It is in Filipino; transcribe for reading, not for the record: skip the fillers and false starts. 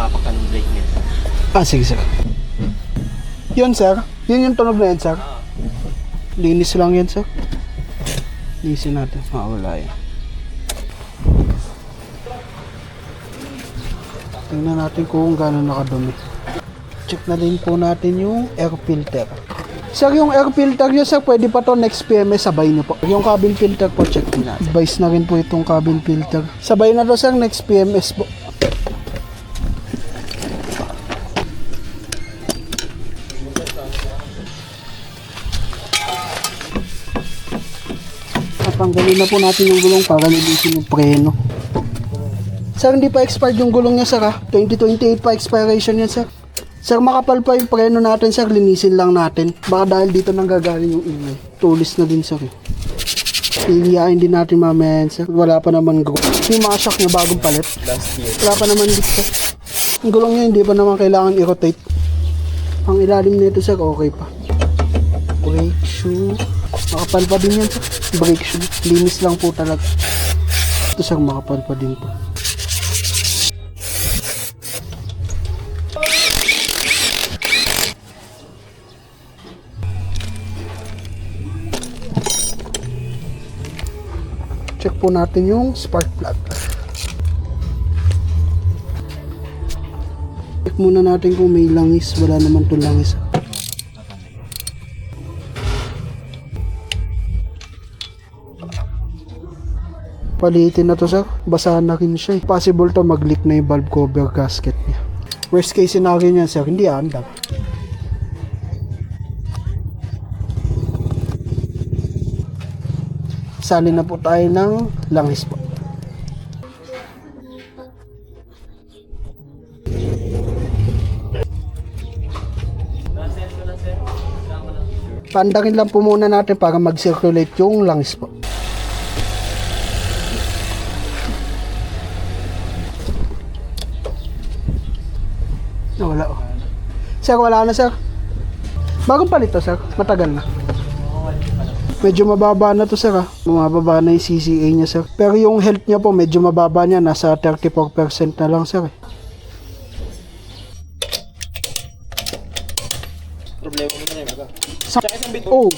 tumapak ka ng brake niya. Sige sir. Yun sir, yun yung tunog na yan sir. Linis lang yan sir. Linisin natin, wala yan. Tingnan natin kung gaano nakadumi. Check na din po natin yung air filter. Sir, yung air filter nyo sir, pwede pa to next PMS, sabay nyo po. Yung cabin filter po, check din natin. Advice na rin po itong cabin filter. Sabay na to sir, next PMS po. Tanggalin na po natin yung gulong para linisin yung preno. Sir, hindi pa expired yung gulong niya sir ha. 2028 pa expiration yan sir. Sir, makapal pa yung preno natin sir, linisin lang natin. Baka dahil dito nang gagaling yung ingay. Tulis na din sir eh. Hihiyain din natin mamaya yan sir. Wala pa naman gulong. Yung mga shock niya bagong palit. Last year. Wala pa naman dito sir. Yung gulong niya hindi pa naman kailangan i-rotate. Ang ilalim nito sir, okay pa. Brake shoe. Makapal pa din yan sir. Brake shoe. Linis lang po talaga. Ito sir, makapal pa din po. Check po natin yung spark plug. Check muna natin kung may langis. Wala naman itong langis. Palitin na to sir. Basahan na rin siya. Possible to mag-leak na yung valve cover gasket niya. Worst case scenario niyan sir, hindi andam. Salin na po tayo ng langis po. Pandangin lang po muna natin para mag-circulate yung langis po. Wala oh. Sir, wala na sir. Bagong palit to sir. Matagal na. Medyo mababa na to sir ha. Mababa na yung CCA niya sir. Pero yung health niya po medyo mababa niya. Nasa 34% na lang sir eh. Problema mo na yun. Oh,